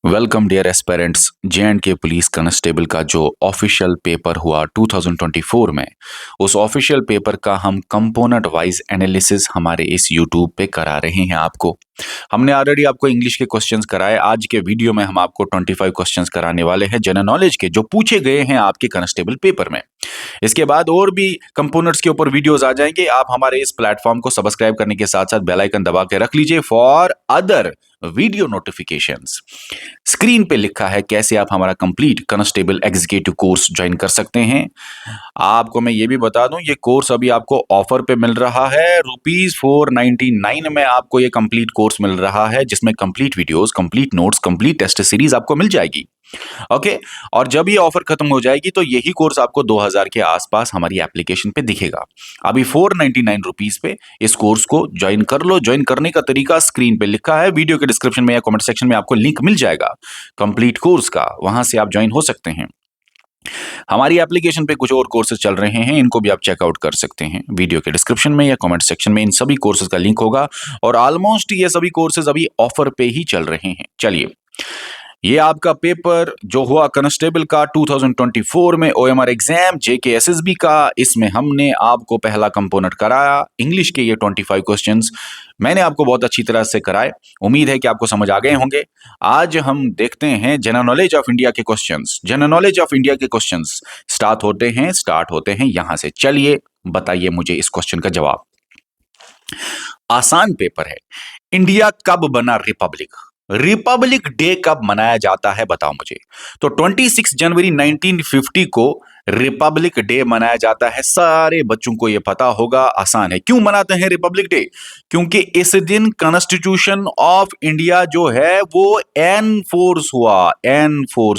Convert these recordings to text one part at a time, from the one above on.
Welcome dear aspirants. जे&के police constable का जो ऑफिशियल पेपर हुआ 2024 में, उस ऑफिशियल पेपर का हम कंपोनेंट वाइज एनालिसिस हमारे इस यूट्यूब पे करा रहे हैं आपको। हमने ऑलरेडी आपको इंग्लिश के क्वेश्चंस कराए। आज के वीडियो में हम आपको 25 क्वेश्चंस कराने वाले हैं जनरल नॉलेज के, जो पूछे गए हैं आपके कांस्टेबल पेपर में। इसके बाद और भी कंपोनेंट्स के ऊपर वीडियोस आ जाएंगे। आप हमारे इस प्लेटफॉर्म को सब्सक्राइब करने के साथ साथ बेल आइकन दबा के रख लीजिए for other video notifications. Screen पे लिखा है कैसे आप हमारा complete constable executive course join कर सकते हैं। आपको मैं ये भी बता दूं, ये कोर्स अभी आपको ऑफर पे मिल रहा है। ₹499 में आपको ये कंप्लीट कोर्स मिल रहा है, जिसमें complete videos, complete notes, complete test series आपको मिल जाएगी। ओके, और जब ये ऑफर खत्म हो जाएगी तो यही कोर्स आपको 2000 के आसपास हमारी एप्लीकेशन पे दिखेगा। अभी ₹499 पे इस कोर्स को ज्वाइन कर लो। ज्वाइन करने का तरीका स्क्रीन पे लिखा है, वीडियो के डिस्क्रिप्शन में या कमेंट सेक्शन में आपको लिंक मिल जाएगा कंप्लीट कोर्स का, वहां से आप ज्वाइन हो सकते हैं। हमारी एप्लीकेशन पे कुछ और कोर्सेज चल रहे हैं, इनको भी आप चेकआउट कर सकते हैं। वीडियो के डिस्क्रिप्शन में या कमेंट सेक्शन में इन सभी कोर्सेज का लिंक होगा, और ऑलमोस्ट ये सभी कोर्सेज अभी ऑफर पे ही चल रहे हैं। चलिए, ये आपका पेपर जो हुआ कांस्टेबल का 2024 में ओएमआर एग्जाम जेके एसएसबी का, इसमें हमने आपको पहला कंपोनेंट कराया इंग्लिश के। ये 25 क्वेश्चंस मैंने आपको बहुत अच्छी तरह से कराए। उम्मीद है कि आपको समझ आ गए होंगे। आज हम देखते हैं जनरल नॉलेज ऑफ इंडिया के questions. General knowledge of India के क्वेश्चंस स्टार्ट होते हैं यहां से। चलिए, बताइए मुझे इस क्वेश्चन का जवाब। आसान पेपर है। इंडिया कब बना रिपब्लिक? रिपब्लिक डे कब मनाया जाता है, बताओ मुझे। तो 26 जनवरी 1950 को रिपब्लिक डे मनाया जाता है। सारे बच्चों को यह पता होगा। आसान है। क्यों मनाते हैं रिपब्लिक डे? क्योंकि इस दिन कॉन्स्टिट्यूशन ऑफ इंडिया जो है वो एनफोर्स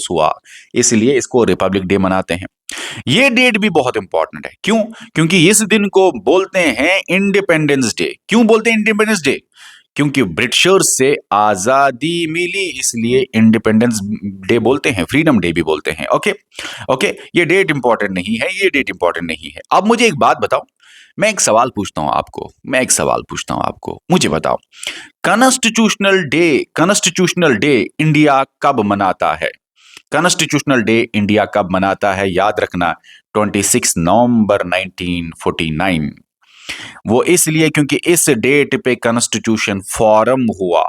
हुआ, इसलिए इसको रिपब्लिक डे मनाते हैं। ये डेट भी बहुत इंपॉर्टेंट है। क्यों? क्योंकि इस दिन को बोलते हैं इंडिपेंडेंस डे। क्यों बोलते हैं इंडिपेंडेंस डे? क्योंकि ब्रिटिशर्स से आजादी मिली, इसलिए इंडिपेंडेंस डे बोलते हैं, फ्रीडम डे भी बोलते हैं। ओके ओके, ये डेट इंपॉर्टेंट नहीं है, ये डेट इंपॉर्टेंट नहीं है। अब मुझे एक बात बताओ, मैं एक सवाल पूछता हूं आपको, मुझे बताओ, कॉन्स्टिट्यूशनल डे इंडिया कब मनाता है? कॉन्स्टिट्यूशनल डे इंडिया कब मनाता है? याद रखना, 26 नवंबर 1949। वो इसलिए क्योंकि इस डेट पे कॉन्स्टिट्यूशन फॉर्म हुआ।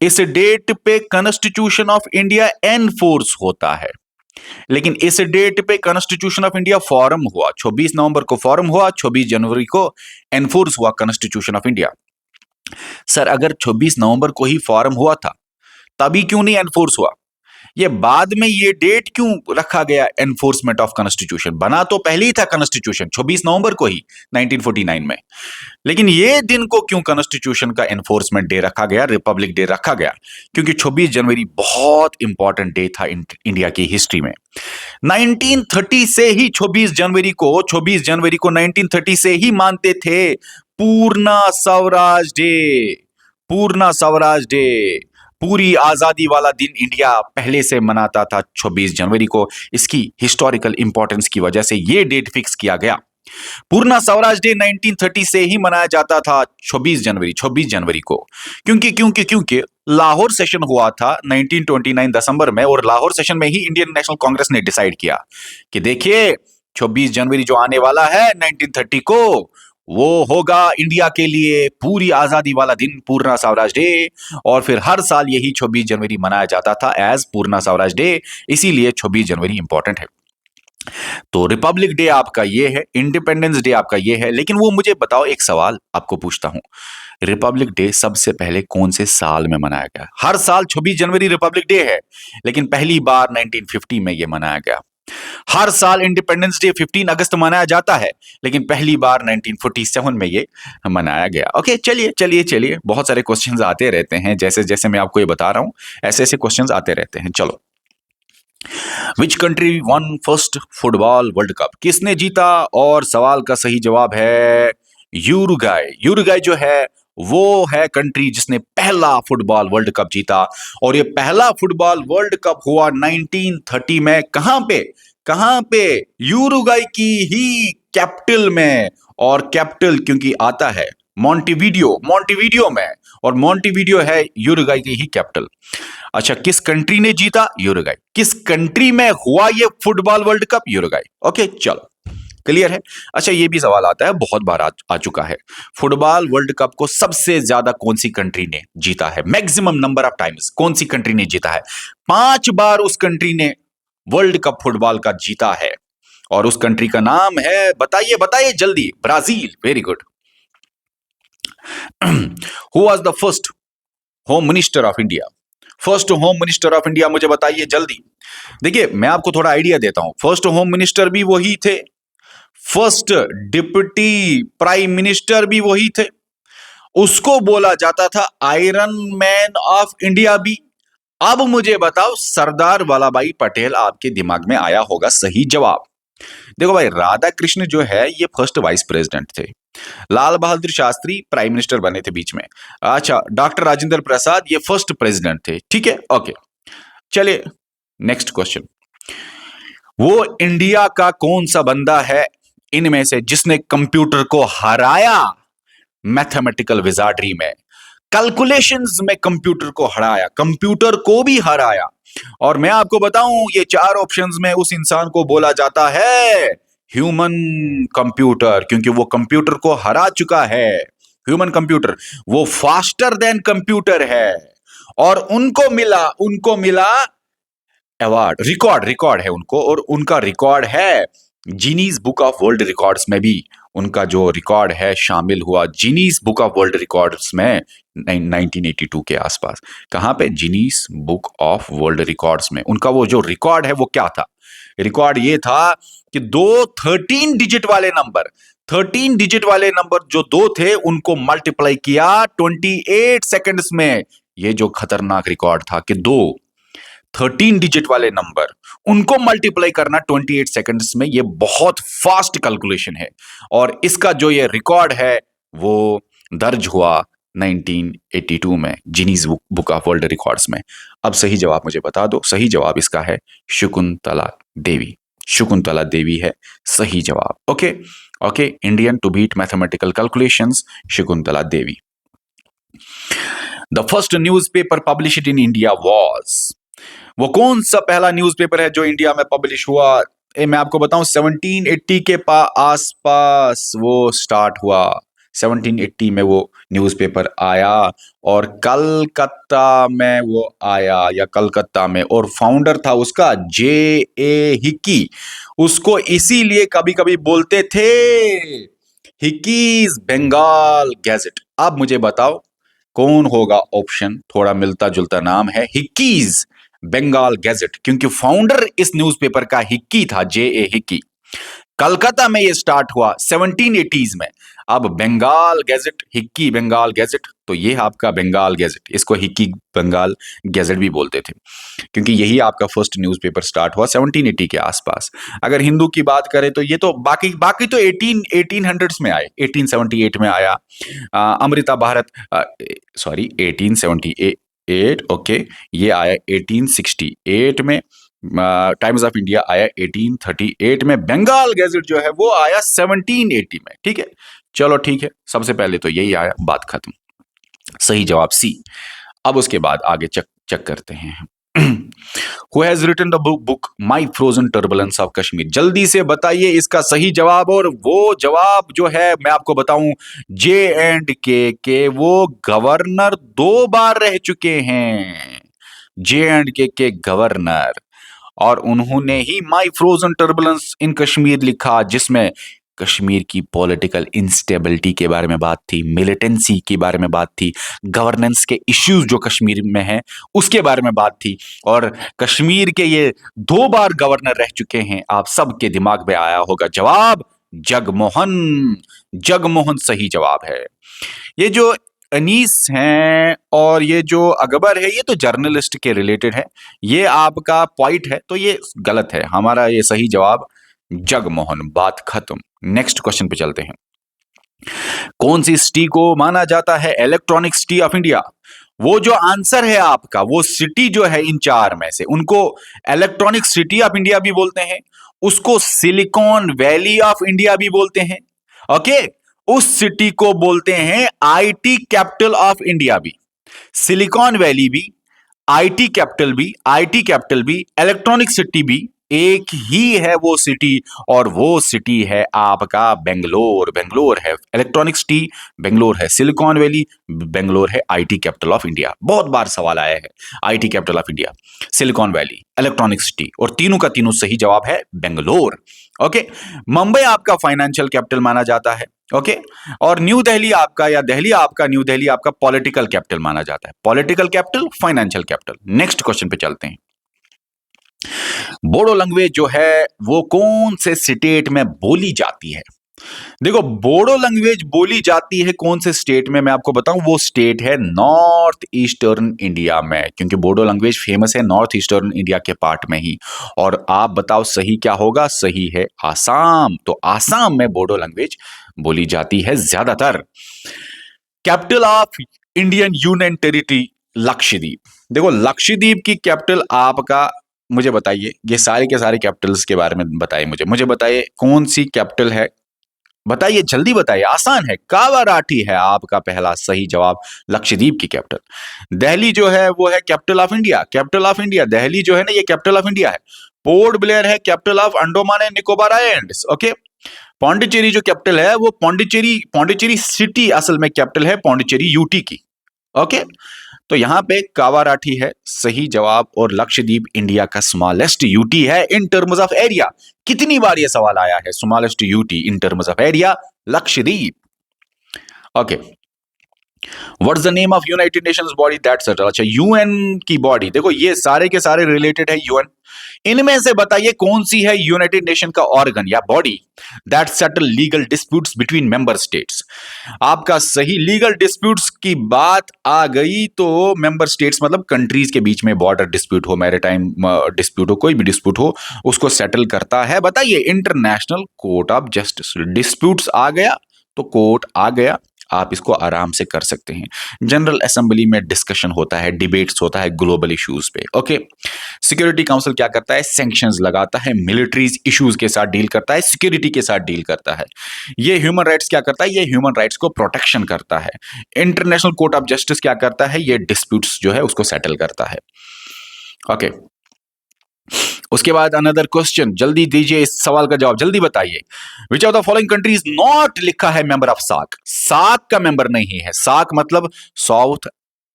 इस डेट पे कॉन्स्टिट्यूशन ऑफ इंडिया एनफोर्स होता है, लेकिन इस डेट पे कॉन्स्टिट्यूशन ऑफ इंडिया फॉर्म हुआ। 26 नवंबर को फॉर्म हुआ, 26 जनवरी को एनफोर्स हुआ कॉन्स्टिट्यूशन ऑफ इंडिया। सर, अगर 26 नवंबर को ही फॉर्म हुआ था, तभी क्यों नहीं एनफोर्स हुआ? ये बाद में ये डेट क्यों रखा गया? एनफोर्समेंट ऑफ कॉन्स्टिट्यूशन बना तो पहले ही था कॉन्स्टिट्यूशन 26 नवंबर को ही 1949 में, लेकिन ये दिन को क्यों कॉन्स्टिट्यूशन का एनफोर्समेंट डे रखा गया, रिपब्लिक डे रखा गया? क्योंकि 26 जनवरी बहुत इंपॉर्टेंट डे था इंडिया की हिस्ट्री में। 1930 से ही 26 जनवरी को 1930 से ही मानते थे पूर्ण स्वराज डे। पूर्ण स्वराज डे, पूरी आजादी वाला दिन इंडिया पहले से मनाता था 26 जनवरी को। इसकी हिस्टोरिकल इंपॉर्टेंस की वजह से यह डेट फिक्स किया गया। पूर्ण स्वराज डे 1930 से ही मनाया जाता था 26 जनवरी को। क्योंकि लाहौर सेशन हुआ था 1929 दिसंबर में, और लाहौर सेशन में ही इंडियन नेशनल कांग्रेस ने डिसाइड किया कि देखिए, 26 जनवरी जो आने वाला है 1930 को, वो होगा इंडिया के लिए पूरी आजादी वाला दिन, पूर्ण स्वराज डे। और फिर हर साल यही 26 जनवरी मनाया जाता था एज पूर्ण स्वराज डे, इसीलिए 26 जनवरी इंपॉर्टेंट है। तो रिपब्लिक डे आपका ये है, इंडिपेंडेंस डे आपका ये है। लेकिन वो मुझे बताओ, एक सवाल आपको पूछता हूं, रिपब्लिक डे सबसे पहले कौन से साल में मनाया गया? हर साल 26 जनवरी रिपब्लिक डे है, लेकिन पहली बार 1950 में यह मनाया गया। हर साल इंडिपेंडेंस डे 15 अगस्त मनाया जाता है, लेकिन पहली बार 1947 में ये मनाया गया। ओके, चलिए, बहुत सारे क्वेश्चंस आते रहते हैं, जैसे जैसे मैं आपको ये बता रहा हूं ऐसे ऐसे क्वेश्चंस आते रहते हैं। चलो, which country one first football world cup? किसने जीता? और सवाल का सही जवाब है यूरुग्वाय। यूरुग्वाय जो है वो है कंट्री जिसने पहला फुटबॉल वर्ल्ड कप जीता, और ये पहला फुटबॉल वर्ल्ड कप हुआ 1930 में। कहां पे? यूरुग्वाय की ही कैपिटल में। और कैपिटल क्योंकि आता है मॉन्टेविडियो, मॉन्टेविडियो में, और मॉन्टेविडियो है यूरुग्वाई की ही कैपिटल। अच्छा, किस कंट्री ने जीता? यूरुग्वाई। किस कंट्री में हुआ ये फुटबॉल वर्ल्ड कप? यूरुग्वाई। ओके, चलो क्लियर है। अच्छा, ये भी सवाल आता है, बहुत बार आ चुका है, फुटबॉल वर्ल्ड कप को सबसे ज्यादा कौन सी कंट्री ने जीता है? मैक्सिमम नंबर ऑफ टाइम्स कौन सी कंट्री ने जीता है? 5 बार उस कंट्री ने वर्ल्ड कप फुटबॉल का जीता है, और उस कंट्री का नाम है, बताइए बताइए जल्दी। Brazil. Very good. Who was the first home minister of India? First home minister of India मुझे बताइए जल्दी। देखिए, मैं आपको थोड़ा आइडिया देता हूं, फर्स्ट होम मिनिस्टर भी वही थे, फर्स्ट डिप्टी प्राइम मिनिस्टर भी वही थे, उसको बोला जाता था आयरन मैन ऑफ इंडिया भी। अब मुझे बताओ, सरदार वल्लभ भाई पटेल आपके दिमाग में आया होगा सही जवाब। देखो भाई, राधा कृष्ण जो है ये फर्स्ट वाइस प्रेसिडेंट थे, लाल बहादुर शास्त्री प्राइम मिनिस्टर बने थे बीच में, अच्छा डॉक्टर राजेंद्र प्रसाद ये फर्स्ट प्रेसिडेंट थे, ठीक है, ओके। चलिए नेक्स्ट क्वेश्चन, वो इंडिया का कौन सा बंदा है इनमें से जिसने कंप्यूटर को हराया मैथमेटिकल विजार्डरी में, कैलकुलेशंस में कंप्यूटर को हराया, कंप्यूटर को भी हराया? और मैं आपको बताऊं, ये 4 ऑप्शंस में उस इंसान को बोला जाता है ह्यूमन कंप्यूटर, क्योंकि वो कंप्यूटर को हरा चुका है। ह्यूमन कंप्यूटर, वो फास्टर देन कंप्यूटर है, और उनको मिला अवार्ड, रिकॉर्ड है उनको, और उनका रिकॉर्ड है जीनीज बुक ऑफ वर्ल्ड रिकॉर्ड्स में भी, उनका जो रिकॉर्ड है शामिल हुआ जीनीज बुक ऑफ वर्ल्ड रिकॉर्ड्स में 1982 के आसपास। कहां पे? जीनीज बुक ऑफ वर्ल्ड रिकॉर्ड्स में। उनका वो जो रिकॉर्ड है वो क्या था? रिकॉर्ड ये था कि 13 डिजिट वाले नंबर, 13 डिजिट वाले नंबर जो 2 थे उनको मल्टीप्लाई किया 28 सेकंड्स में। ये जो खतरनाक रिकॉर्ड था कि 13 डिजिट वाले नंबर उनको मल्टीप्लाई करना 28 सेकंड्स में, ये बहुत फास्ट कैलकुलेशन है, और इसका जो ये रिकॉर्ड है वो दर्ज हुआ 1982 में जीनीज बुक ऑफ वर्ल्ड रिकॉर्ड्स में। अब सही जवाब मुझे बता दो। सही जवाब इसका है शकुंतला देवी। शकुंतला देवी है सही जवाब। Okay okay, Indian to beat mathematical calculations, Shakuntala Devi. The first newspaper published in India was, वो कौन सा पहला न्यूज़पेपर है जो इंडिया में पब्लिश हुआ? मैं आपको बताऊं 1780 के आसपास वो स्टार्ट हुआ। 1780 में वो न्यूज़पेपर आया, और कलकत्ता में वो आया, या कलकत्ता में, और फाउंडर था उसका J.A. हिक्की। उसको इसीलिए कभी कभी बोलते थे हिक्कीज बंगाल गैजेट। अब मुझे बताओ कौन होगा ऑप्शन? थोड़ा मिलता जुलता नाम है, हिक्कीज बंगाल गैजेट, क्योंकि फाउंडर इस न्यूज़पेपर का हिक्की था, J.A. हिक्की। कलकत्ता में ये स्टार्ट हुआ 1780s में। अब Bengal gazette, Hicky Bengal gazette, तो ये आपका बंगाल गैजेट, इसको हिक्की बंगाल गैजेट भी बोलते थे, क्योंकि यही आपका फर्स्ट न्यूज़पेपर स्टार्ट हुआ 1780 के आसपास। अगर हिंदू की बात करें तो ये तो बाकी बाकी तो 1800s में आए, 1878 में आया अमृता भारत, सॉरी 1878, ओके, ये आया 1868 में। टाइम्स ऑफ इंडिया आया 1838 में, बंगाल गैजेट जो है वो आया 1780 में। ठीक है, चलो ठीक है, सबसे पहले तो यही आया, बात खत्म। सही जवाब सी। अब उसके बाद आगे चेक करते हैं। Who has written the book My Frozen Turbulence of Kashmir? जल्दी से बताइए इसका सही जवाब, और वो जवाब जो है मैं आपको बताऊं, J&K के वो गवर्नर 2 बार रह चुके हैं, J&K के गवर्नर, और उन्होंने ही माई फ्रोजन टर्बुलेंस इन कश्मीर लिखा, जिसमें कश्मीर की पॉलिटिकल इंस्टेबिलिटी के बारे में बात थी, मिलिटेंसी के बारे में बात थी, गवर्नेंस के इश्यूज जो कश्मीर में हैं उसके बारे में बात थी, और कश्मीर के ये 2 बार गवर्नर रह चुके हैं। आप सबके दिमाग में आया होगा जवाब, जगमोहन। जगमोहन सही जवाब है। ये जो अनीस हैं और ये जो अकबर है, ये तो जर्नलिस्ट के रिलेटेड है, ये आपका पॉइंट है, तो ये गलत है। हमारा ये सही जवाब जगमोहन, बात खत्म। नेक्स्ट क्वेश्चन पे चलते हैं। कौन सी सिटी को माना जाता है इलेक्ट्रॉनिक सिटी ऑफ इंडिया? वो जो आंसर है आपका, वो सिटी जो है इन 4 में से, उनको इलेक्ट्रॉनिक सिटी ऑफ इंडिया भी बोलते हैं, उसको सिलिकॉन वैली ऑफ इंडिया भी बोलते हैं, ओके, उस सिटी को बोलते हैं आईटी कैपिटल ऑफ इंडिया भी, सिलिकॉन वैली भी, आईटी कैपिटल भी, इलेक्ट्रॉनिक सिटी भी, एक ही है वो सिटी, और वो सिटी है आपका बेंगलोर। बेंगलोर है इलेक्ट्रॉनिक सिटी, बेंगलोर है सिलिकॉन वैली, बेंगलोर है आईटी कैपिटल ऑफ इंडिया। बहुत बार सवाल आया है, IT capital of India, silicon valley, electronic city, और तीनों का तीनों सही जवाब है बेंगलोर। ओके, मुंबई आपका फाइनेंशियल कैपिटल माना जाता है। ओके, और न्यू दिल्ली आपका, या दिल्ली आपका, न्यू दिल्ली आपका पॉलिटिकल कैपिटल माना जाता है। Political capital, financial capital. Next question पे चलते हैं। बोडो लैंग्वेज जो है वो कौन से स्टेट में बोली जाती है? देखो, बोडो लैंग्वेज बोली जाती है कौन से स्टेट में, मैं आपको बताऊं, वो स्टेट है नॉर्थ ईस्टर्न इंडिया में, क्योंकि बोडो लैंग्वेज फेमस है नॉर्थ ईस्टर्न इंडिया के पार्ट में ही। और आप बताओ सही क्या होगा? सही है आसाम। तो आसाम में बोडो लैंग्वेज बोली जाती है ज्यादातर। Capital of Indian union territory Lakshadweep. देखो, लक्षद्वीप की कैपिटल आपका, मुझे बताइए, ये सारे के सारे कैपिटल्स के बारे में बताइए, मुझे बताइए कौन सी कैपिटल है, बताइए, जल्दी बताइए, आसान है। कावाराटी है आपका पहला सही जवाब, लक्षद्वीप की कैपिटल। दिल्ली जो है वो है capital of India, capital of India Delhi जो है ना, ये कैपिटल ऑफ इंडिया है। पोर्ट ब्लेयर है capital of Andaman and Nicobar islands. Okay, Pondicherry जो कैपिटल है वो पौंडीचेरी सिटी असल में कैपिटल है पौंडीचेरी यूटी की। ओके, तो यहां पे कावाराठी है सही जवाब, और लक्षद्वीप इंडिया का स्मॉलेस्ट यूटी है इन टर्म्स ऑफ एरिया। कितनी बार ये सवाल आया है, smallest UT in terms of area, Lakshadweep. Okay, what is the name of United Nations body that settle? अच्छा, यूएन की बॉडी, देखो ये सारे के सारे रिलेटेड है यूएन। इनमें से बताइए कौन सी है यूनाइटेड नेशन का ऑर्गन या body that settle legal disputes between member states? आपका सही, लीगल डिस्प्यूट्स की बात आ गई तो मेंबर स्टेट्स मतलब कंट्रीज के बीच में बॉर्डर डिस्प्यूट हो, मैरीटाइम डिस्प्यूट हो, कोई भी डिस्प्यूट हो, उसको सेटल करता है। बताइए, International Court of Justice. Disputes आ गया तो कोर्ट आ गया, आप इसको आराम से कर सकते हैं। जनरल असेंबली में डिस्कशन होता है, डिबेट्स होता है ग्लोबल इश्यूज पे। ओके, सिक्योरिटी काउंसिल क्या करता है? सैंक्शंस लगाता है, मिलिट्रीज इश्यूज के साथ डील करता है, सिक्योरिटी के साथ डील करता है। ये ह्यूमन राइट्स क्या करता है? ये ह्यूमन राइट्स को प्रोटेक्शन करता है। इंटरनेशनल कोर्ट ऑफ जस्टिस क्या करता है? ये डिस्प्यूट्स जो है उसको सेटल करता है। ओके, उसके बाद अनदर क्वेश्चन, जल्दी दीजिए, इस सवाल का जवाब जल्दी बताइए। Which of the following countries not लिखा है मेंबर ऑफ सार्क? सार्क का मेंबर नहीं है। सार्क मतलब south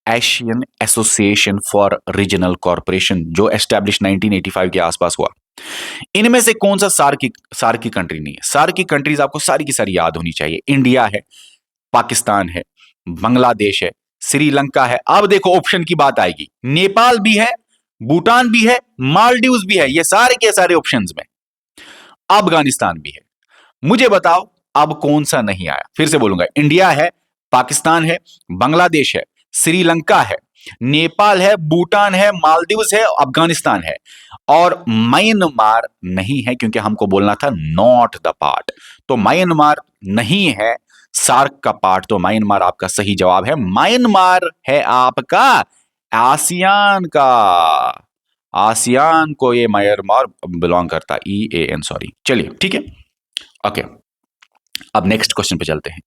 Asian association for regional corporation, जो एस्टैब्लिश 1985 के आसपास हुआ। इनमें से कौन सा सार्क की कंट्री नहीं है? सार्क की कंट्रीज आपको सारी की सारी याद होनी चाहिए। इंडिया है, पाकिस्तान है, बांग्लादेश है, श्रीलंका है। अब देखो ऑप्शन की बात आएगी, नेपाल भी है, भूटान भी है, मालदीव्स भी है, ये सारे के सारे ऑप्शंस में। अफगानिस्तान भी है। मुझे बताओ अब कौन सा नहीं आया? फिर से बोलूंगा, इंडिया है, पाकिस्तान है, बांग्लादेश है, श्रीलंका है, नेपाल है, भूटान है, मालदीव्स है, अफगानिस्तान है, और म्यांमार नहीं है, क्योंकि हमको बोलना था नॉट द पार्ट। तो म्यांमार नहीं है सार्क का पार्ट, तो म्यांमार आपका सही जवाब है। म्यांमार है आपका आसियान का, आसियान को ये म्यांमार बिलोंग करता, EAN, सॉरी। चलिए ठीक है, ओके। अब नेक्स्ट क्वेश्चन पे चलते हैं।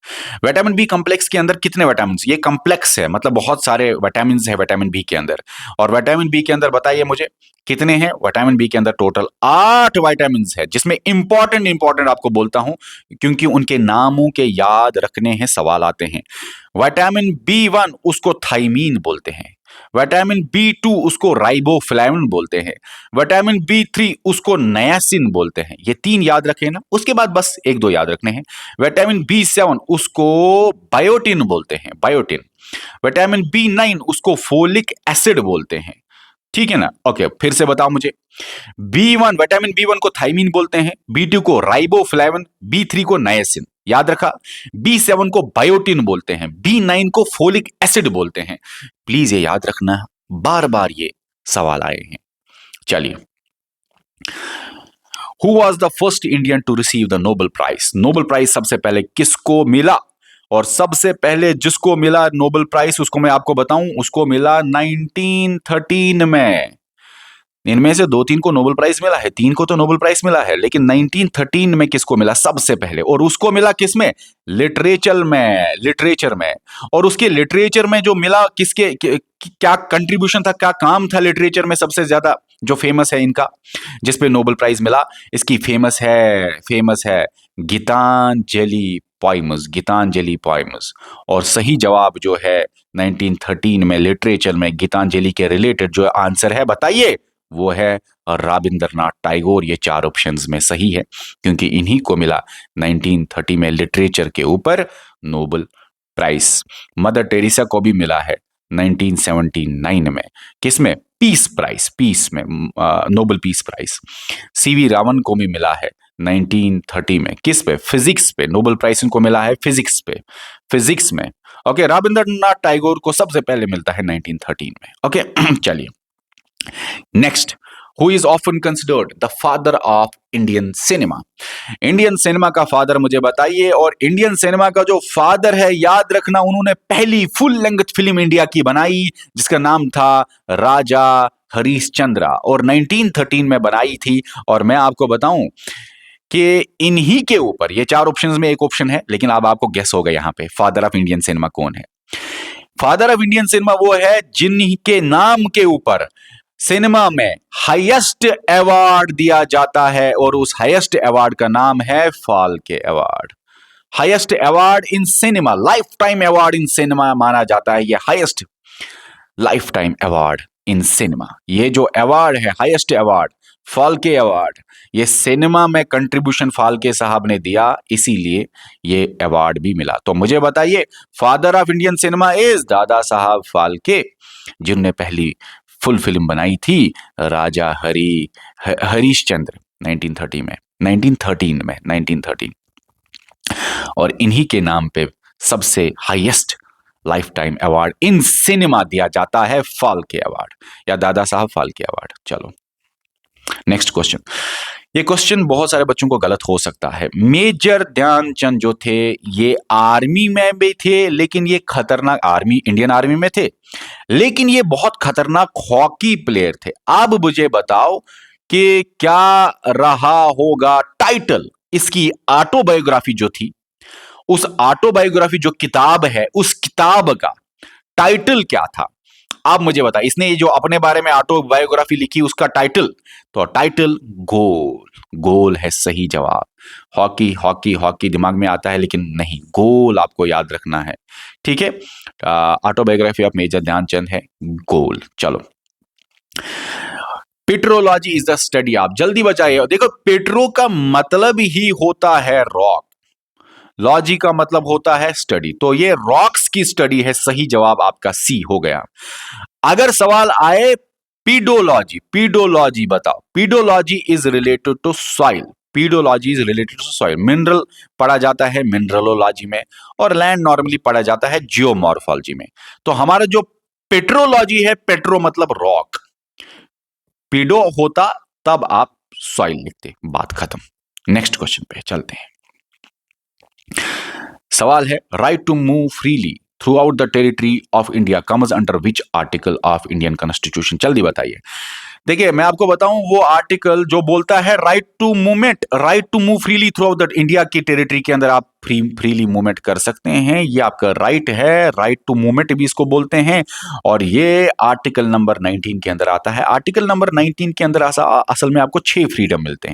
विटामिन बी कॉम्प्लेक्स के अंदर कितने विटामिन? ये कॉम्प्लेक्स है, मतलब बहुत सारे विटामिन है विटामिन बी के अंदर। और विटामिन बी के अंदर बताइए मुझे कितने हैं? विटामिन बी के अंदर टोटल 8 विटामिन है, जिसमें इंपॉर्टेंट आपको बोलता हूं, क्योंकि उनके नामों के याद रखने हैं, सवाल आते हैं। विटामिन B1 उसको थाइमीन बोलते हैं, विटामिन B2 उसको राइबोफ्लेविन बोलते हैं, विटामिन B3 उसको नायासिन बोलते हैं। ये 3 याद रखे ना, उसके बाद बस 1-2 याद रखने हैं। विटामिन B7 उसको बायोटिन बोलते हैं, बायोटिन। विटामिन B9 उसको फोलिक एसिड बोलते हैं, ठीक है ना? ओके, फिर से बताओ मुझे। B1, विटामिन B1 को थाइमीन बोलते हैं, B2 को राइबोफ्लेविन, B3 को नायासिन, याद रखा। B7 को बायोटिन बोलते हैं, B9 को फोलिक एसिड बोलते हैं। प्लीज ये याद रखना, बार बार ये सवाल आए हैं। चलिए, who was the first Indian to receive the Nobel prize? Nobel prize सबसे पहले किसको मिला? और सबसे पहले जिसको मिला नोबेल प्राइज, उसको मैं आपको बताऊं, उसको मिला 1913 में। इनमें से 2-3 को नोबेल प्राइज मिला है, 3 को तो नोबेल प्राइज मिला है, लेकिन 1913 में किसको मिला सबसे पहले, और उसको मिला किसमें, लिटरेचर में। और उसके लिटरेचर में जो मिला किसके क्या कंट्रीब्यूशन था, क्या काम था लिटरेचर में सबसे ज्यादा जो फेमस है इनका, जिसपे नोबेल प्राइज मिला, इसकी फेमस है गीतांजलि पोइम्स। और सही जवाब जो है 1913 में लिटरेचर में गीतांजलि के रिलेटेड जो आंसर है बताइए, वो है रविंद्रनाथ टैगोर। ये 4 ऑप्शंस में सही है, क्योंकि इन्हीं को मिला 1930 में लिटरेचर के ऊपर नोबेल प्राइज। मदर टेरेसा को भी मिला है 1979 में, किसमें, पीस में Nobel peace prize. C V Raman को भी मिला है 1930 में, किस पे, फिजिक्स पे, नोबेल प्राइज इनको मिला है फिजिक्स में। ओके, रविंद्रनाथ टैगोर को सबसे पहले मिलता है 1913 में। ओके चलिए next, who is often considered the father of Indian cinema. Indian cinema का फादर मुझे बताइए, और इंडियन सिनेमा का जो फादर है याद रखना, उन्होंने पहली फुल लेंथ फिल्म इंडिया की बनाई जिसका नाम था राजा हरीशचंद्र, और 1913 में बनाई थी। और मैं आपको बताऊं कि इन्हीं के ऊपर, ये 4 ऑप्शंस में एक ऑप्शन है, लेकिन अब आपको गेस होगा यहां पे फादर ऑफ इंडियन सिनेमा कौन है। फादर ऑफ इंडियन सिनेमा वो है जिनके नाम के ऊपर सिनेमा में हाईएस्ट अवार्ड दिया जाता है, और उस हाईएस्ट अवार्ड का नाम है Phalke award. Highest award in cinema, life time award in cinema माना जाता है, ये highest life time award in cinema. ये जो अवार्ड है हाईएस्ट अवार्ड फाल्के अवार्ड, ये सिनेमा में कंट्रीब्यूशन फाल्के साहब ने दिया, इसीलिए ये अवार्ड भी मिला। तो मुझे बताइए, father of Indian cinema is Dada Saheb Phalke, जिनने पहली फुल फिल्म बनाई थी राजा हरीशचंद्र 1913 और इन्हीं के नाम पे सबसे highest life time award in cinema दिया जाता है फाल्के अवार्ड, या दादा साहब फाल्के अवार्ड। चलो नेक्स्ट क्वेश्चन। ये क्वेश्चन बहुत सारे बच्चों को गलत हो सकता है। मेजर ध्यानचंद जो थे ये आर्मी में भी थे, लेकिन ये खतरनाक इंडियन आर्मी में थे, लेकिन ये बहुत खतरनाक हॉकी प्लेयर थे। अब मुझे बताओ कि क्या रहा होगा टाइटल इसकी ऑटोबायोग्राफी जो थी, उस ऑटोबायोग्राफी जो किताब है, उस किताब का टाइटल क्या था। आप मुझे बताइए, इसने ये जो अपने बारे में ऑटोबायोग्राफी लिखी उसका टाइटल, तो टाइटल गोल है सही जवाब। हॉकी दिमाग में आता है, लेकिन नहीं, गोल आपको याद रखना है, ठीक है। ऑटोबायोग्राफी ऑफ मेजर ध्यानचंद है गोल। चलो, पेट्रोलॉजी इज द स्टडी, आप जल्दी बचाइए। देखो, पेट्रो का मतलब ही होता है रॉक, लॉजी का मतलब होता है स्टडी, तो ये रॉक्स की स्टडी है, सही जवाब आपका सी हो गया। अगर सवाल आए पीडोलॉजी बताओ, pedology is related to soil, mineral पढ़ा जाता है मिनरलोलॉजी में, और लैंड नॉर्मली पढ़ा जाता है जियोमॉर्फोलॉजी में। तो हमारा जो पेट्रोलॉजी है, पेट्रो मतलब रॉक, पीडो होता तब आप सॉइल लिखते, बात खत्म। नेक्स्ट क्वेश्चन पे चलते हैं। सवाल है, right to move freely throughout the territory of India comes under which article of Indian constitution. जल्दी बताइए। देखिए, मैं आपको बताऊं, वो आर्टिकल जो बोलता है right to move freely throughout the India की टेरिटरी के अंदर आप फ्रीली मूवमेंट कर सकते हैं, ये आपका राइट है, राइट टू मूवमेंट भी इसको बोलते हैं, और ये आर्टिकल नंबर 19 के अंदर आता है। आर्टिकल नंबर 19 के अंदर असल में आपको 6 फ्रीडम मिलते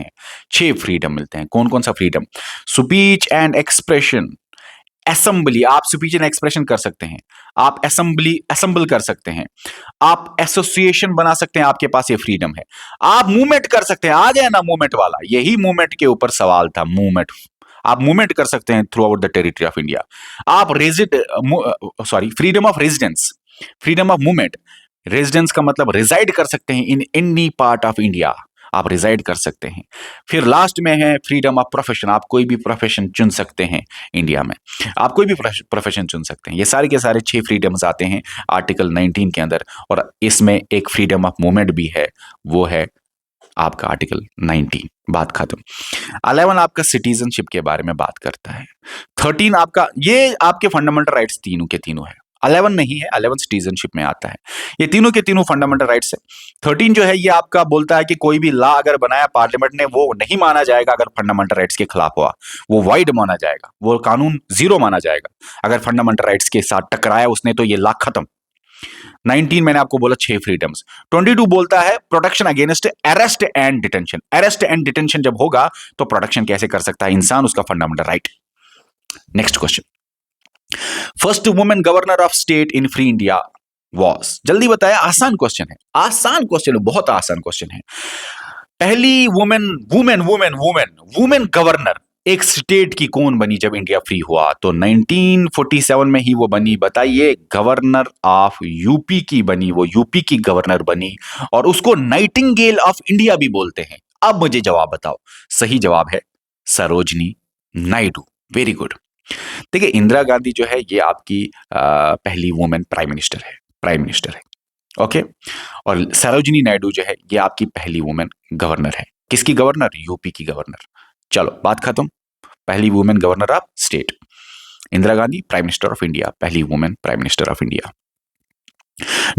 हैं। कौन कौन सा freedom? Speech and expression, assembly, आप स्पीच एंड एक्सप्रेशन कर सकते हैं, आप असेंबल कर सकते हैं, आप एसोसिएशन बना सकते हैं, आपके पास ये फ्रीडम है। आप मूवमेंट कर सकते हैं, आ गया ना मूवमेंट वाला, यही मूवमेंट के ऊपर सवाल था, मूवमेंट। आप मूवमेंट कर सकते हैं through out the territory of India. आप फ्रीडम ऑफ मूवमेंट, रेजिडेंस का मतलब रिजाइड कर सकते हैं in any part of India, आप रिजाइड कर सकते हैं। फिर लास्ट में है फ्रीडम ऑफ प्रोफेशन, आप कोई भी प्रोफेशन चुन सकते हैं इंडिया में, आप कोई भी प्रोफेशन चुन सकते हैं। ये सारे के सारे 6 फ्रीडम्स आते हैं आर्टिकल 19 के अंदर, और इसमें एक फ्रीडम ऑफ मूवमेंट भी है, वो है आपका आर्टिकल 19, बात खत्म। 11 आपका सिटीजनशिप के बारे में बात करता है। 13 आपका, ये आपके फंडामेंटल राइट्स तीनों के तीनों है। 11 नहीं है, 11 सिटीजनशिप में आता है। ये तीनों के तीनों फंडामेंटल राइट्स है। 13 जो है ये आपका बोलता है कि कोई भी लॉ अगर बनाया पार्लियामेंट ने वो नहीं माना जाएगा अगर फंडामेंटल राइट्स के खिलाफ हुआ, वो वाइड माना जाएगा, वो कानून जीरो माना जाएगा। अगर फंडामेंटल राइट्स के साथ टकराया उसने तो ये लॉ खत्म। 19 मैंने आपको बोला 6 फ्रीडम्स। 22 बोलता है protection against arrest and detention. Arrest and detention जब होगा तो प्रोटेक्शन कैसे कर सकता है इंसान, उसका fundamental right. Next question, first women governor of state in free India was. जल्दी बताया, आसान क्वेश्चन है, आसान क्वेश्चन है, बहुत आसान क्वेश्चन है। पहली women women women women women governor एक स्टेट की कौन बनी जब इंडिया फ्री हुआ? तो 1947 में ही वो बनी। बताइए, गवर्नर ऑफ यूपी की बनी, वो यूपी की गवर्नर बनी और उसको नाइटिंगेल ऑफ इंडिया भी बोलते हैं। अब मुझे जवाब बताओ। सही जवाब है सरोजनी नायडू। Very good. देखिए, इंदिरा गांधी जो है ये आपकी पहली वुमेन प्राइम मिनिस्टर है, प्राइम मिनिस्टर है। ओके, और सरोजनी नायडू जो है ये आपकी पहली वुमेन गवर्नर है। किसकी गवर्नर? यूपी की गवर्नर। चलो बात खत्म। पहली women governor of state Indira Gandhi, prime minister of India, पहली women prime minister of India.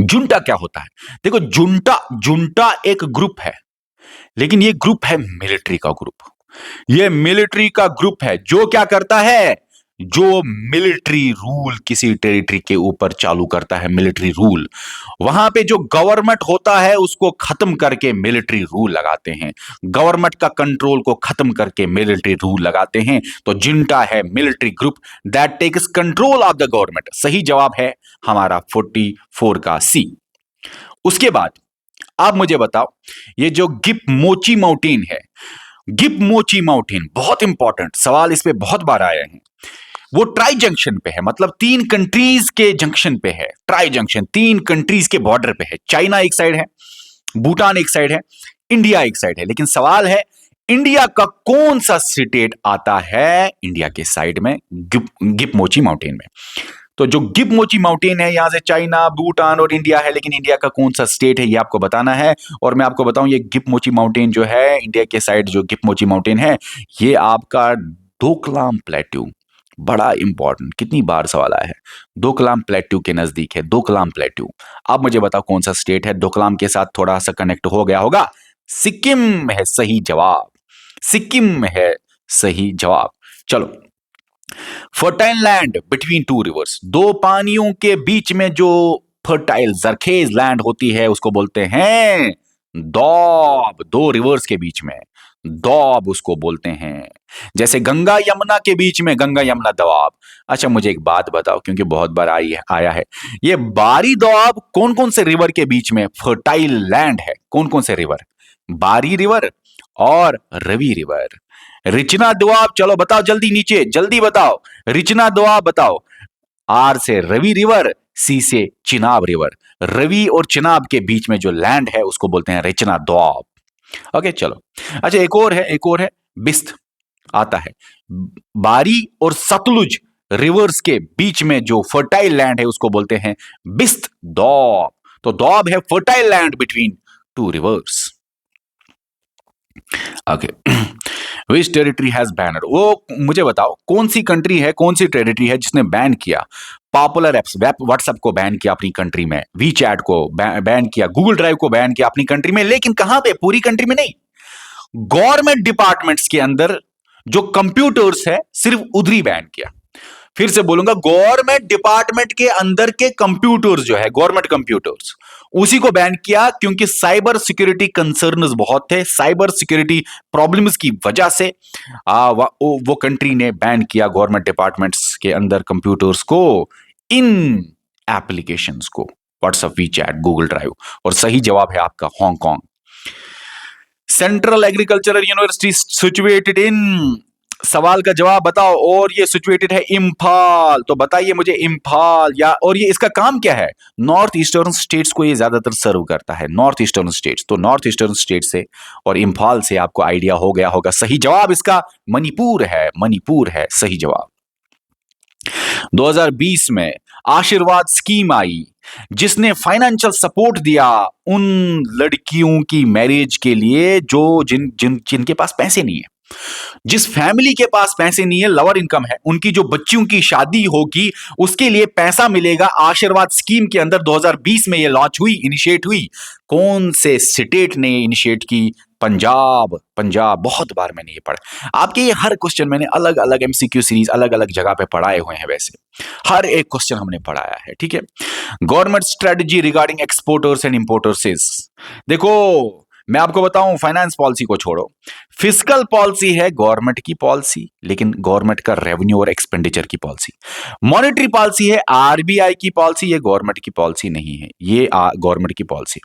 Junta क्या होता है? देखो, जुंटा एक ग्रुप है, लेकिन ये ग्रुप है मिलिट्री का ग्रुप। ये मिलिट्री का ग्रुप है जो क्या करता है, जो मिलिट्री रूल किसी टेरिटरी के ऊपर चालू करता है, मिलिट्री रूल। वहां पे जो गवर्नमेंट होता है उसको खत्म करके मिलिट्री रूल लगाते हैं, गवर्नमेंट का कंट्रोल को खत्म करके मिलिट्री रूल लगाते हैं। तो जिंटा है military group that takes control of the government. सही जवाब है हमारा 44 का सी। उसके बाद आप मुझे बताओ, ये जो गिप मोची माउंटेन है, गिप मोची माउंटेन बहुत इंपॉर्टेंट सवाल, इस पे बहुत बार आए हैं। वो ट्राई जंक्शन पे है, मतलब 3 कंट्रीज के जंक्शन पे है। ट्राई जंक्शन 3 कंट्रीज के बॉर्डर पे है। चाइना एक साइड है, भूटान एक साइड है, इंडिया एक साइड है। लेकिन सवाल है, इंडिया का कौन सा स्टेट आता है इंडिया के साइड में गिप मोची माउंटेन में? तो जो गिप मोची माउंटेन है, यहां से चाइना, भूटान और इंडिया है, लेकिन इंडिया का कौन सा स्टेट है ये आपको बताना है। और मैं आपको बताऊं, ये गिप मोची माउंटेन जो है इंडिया के साइड, जो गिप मोची माउंटेन है, ये आपका डोकलाम प्लेट्यू, बड़ा इंपॉर्टेंट, कितनी बार सवाल आया है। डोकलाम प्लेट्यू के नजदीक है, डोकलाम प्लेट्यू। अब मुझे बताओ कौन सा स्टेट है, डोकलाम के साथ थोड़ा सा कनेक्ट हो गया होगा। सिक्किम है सही जवाब, सिक्किम है सही जवाब। चलो, fertile land between two reverse, दो पानियों के बीच में जो फर्टाइल जरखेज लैंड होती है उसको बोलते हैं दौब। दो रिवर्स के बीच में दौब उसको बोलते हैं। जैसे गंगा यमुना के बीच में गंगा यमुना दोआब। अच्छा, मुझे एक बात बताओ, क्योंकि बहुत बार आया है, ये बारी दोआब कौन कौन से रिवर के बीच में फर्टाइल लैंड है? कौन कौन से रिवर? बारी रिवर और रवि रिवर। रिचना दोआब, चलो बताओ जल्दी, नीचे जल्दी बताओ। रिचना दोआब बताओ। आर से रवि रिवर, सी से चिनाब रिवर। रवि और चिनाब के बीच में जो लैंड है उसको बोलते हैं रिचना दोआब। ओके, चलो। अच्छा, एक और है बिस्त आता है। बारी और सतलुज रिवर्स के बीच में जो फर्टाइल लैंड है उसको बोलते हैं बिस्त दौब। तो दौब है fertile land between two reverse. Okay, which territory has banner? वो मुझे बताओ कौन सी कंट्री है, कौन सी टेरिटरी है जिसने बैन किया पॉपुलर एप्स, व्हाट्सएप को बैन किया अपनी कंट्री में, वी चैट को बैन किया, गूगल ड्राइव को बैन किया अपनी कंट्री में। लेकिन कहां पे? पूरी कंट्री में नहीं, गवर्नमेंट डिपार्टमेंट्स के अंदर जो कंप्यूटर्स है सिर्फ उधर ही बैन किया। फिर से बोलूंगा, गवर्नमेंट डिपार्टमेंट के अंदर के कंप्यूटर्स जो है, गवर्नमेंट कंप्यूटर्स, उसी को बैन किया क्योंकि साइबर सिक्योरिटी कंसर्न्स बहुत थे। साइबर सिक्योरिटी प्रॉब्लम्स की वजह से वो कंट्री ने बैन किया गवर्नमेंट डिपार्टमेंट्स के अंदर कंप्यूटर्स को, इन एप्लीकेशंस को, WhatsApp, WeChat, Google drive. और सही जवाब है आपका Hong Kong. Central agricultural university situated in, सवाल का जवाब बताओ। और ये सिचुएटेड है इम्फाल। तो बताइए मुझे इम्फाल, या और ये इसका काम क्या है? नॉर्थ ईस्टर्न स्टेट्स को ये ज्यादातर सर्व करता है, नॉर्थ ईस्टर्न स्टेट्स। तो नॉर्थ ईस्टर्न स्टेट से और इम्फाल से आपको आइडिया हो गया होगा, सही जवाब इसका मणिपुर है, मणिपुर है सही जवाब। 2020 में आशीर्वाद स्कीम आई जिसने फाइनेंशियल सपोर्ट दिया उन लड़कियों की मैरिज के लिए जो जिनके पास पैसे नहीं है। जिस फैमिली के पास पैसे नहीं है, लोअर इनकम है, उनकी जो बच्चियों की शादी होगी उसके लिए पैसा मिलेगा आशीर्वाद स्कीम के अंदर। 2020 में ये लॉन्च हुई, इनिशिएट हुई। कौन से स्टेट ने इनिशिएट की? पंजाब। पंजाब, बहुत बार मैंने ये पढ़ा। आपके ये हर क्वेश्चन मैंने अलग अलग एमसीक्यू सीरीज अलग अलग जगह पे पढ़ाए हुए हैं। वैसे हर एक क्वेश्चन हमने पढ़ाया है, ठीक है। Government strategy regarding exporters and importers. देखो, मैं आपको बताऊं, फाइनेंस पॉलिसी को छोड़ो, फिस्कल पॉलिसी है गवर्नमेंट की पॉलिसी, लेकिन गवर्नमेंट का रेवेन्यू और एक्सपेंडिचर की पॉलिसी। मॉनेटरी पॉलिसी है आरबीआई की पॉलिसी, ये गवर्नमेंट की पॉलिसी नहीं है, ये गवर्नमेंट की पॉलिसी।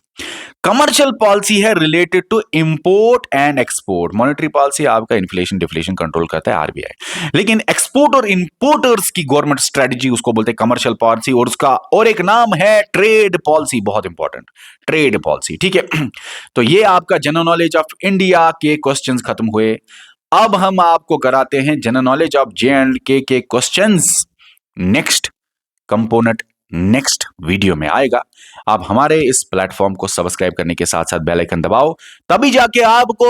कमर्शियल पॉलिसी है related to import and export. Monetary policy आपका इन्फ्लेशन डिफ्लेशन कंट्रोल करता है आरबीआई, लेकिन एक्सपोर्ट और इंपोर्टर्स की गवर्नमेंट स्ट्रेटजी उसको बोलते हैं कमर्शियल पॉलिसी, और उसका और एक नाम है ट्रेड पॉलिसी। बहुत इंपॉर्टेंट, ट्रेड पॉलिसी, ठीक है। तो ये आपका जनरल नॉलेज ऑफ इंडिया के क्वेश्चंस खत्म हुए। अब हम आपको कराते हैं जनरल नॉलेज ऑफ जे के questions. Next component next video में आएगा। आप हमारे इस प्लेटफॉर्म को सब्सक्राइब करने के साथ साथ बेल आइकन दबाओ, तभी जाके आपको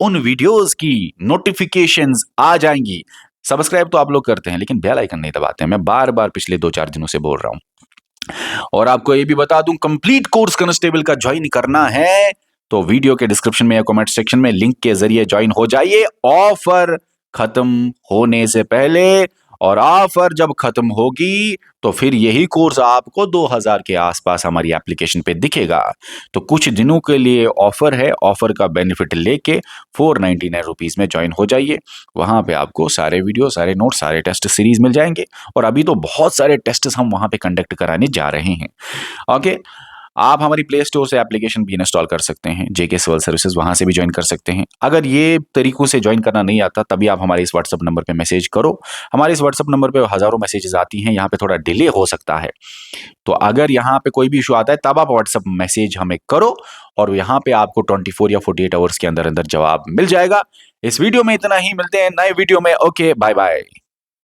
उन वीडियोस की नोटिफिकेशंस आ जाएंगी। सब्सक्राइब तो आप लोग करते हैं, लेकिन बेल आइकन नहीं दबाते हैं। मैं बार बार पिछले 2-4 दिनों से बोल रहा हूं। और आपको ये भी बता दूं, कंप्लीट कोर्स कांस्टेबल का ज्वाइन करना है तो वीडियो के डिस्क्रिप्शन में या कमेंट सेक्शन में लिंक के जरिए ज्वाइन हो जाइए, ऑफर खत्म होने से पहले। और ऑफर जब खत्म होगी तो फिर यही कोर्स आपको 2000 के आसपास हमारी एप्लीकेशन पे दिखेगा। तो कुछ दिनों के लिए ऑफर है, ऑफर का बेनिफिट लेके 499 रुपीज में ज्वाइन हो जाइए। वहां पे आपको सारे वीडियो, सारे नोट, सारे टेस्ट सीरीज मिल जाएंगे। और अभी तो बहुत सारे टेस्ट हम वहां पे कंडक्ट कराने जा रहे हैं। ओके, आप हमारी प्ले स्टोर से एप्लीकेशन भी इंस्टॉल कर सकते हैं, जेके सिविल सर्विसेज, वहां से भी ज्वाइन कर सकते हैं। अगर ये तरीकों से ज्वाइन करना नहीं आता तभी आप हमारे इस व्हाट्सएप नंबर पे मैसेज करो। हमारे इस व्हाट्सएप नंबर पे हजारों मैसेजेस आती हैं, यहाँ पे थोड़ा डिले हो सकता है। तो अगर यहाँ पे कोई भी इशू आता है तब आप व्हाट्सएप मैसेज हमें करो, और यहाँ पे आपको 24 या 48 आवर्स के अंदर अंदर जवाब मिल जाएगा। इस वीडियो में इतना ही, मिलते हैं नए वीडियो में। Okay, bye bye.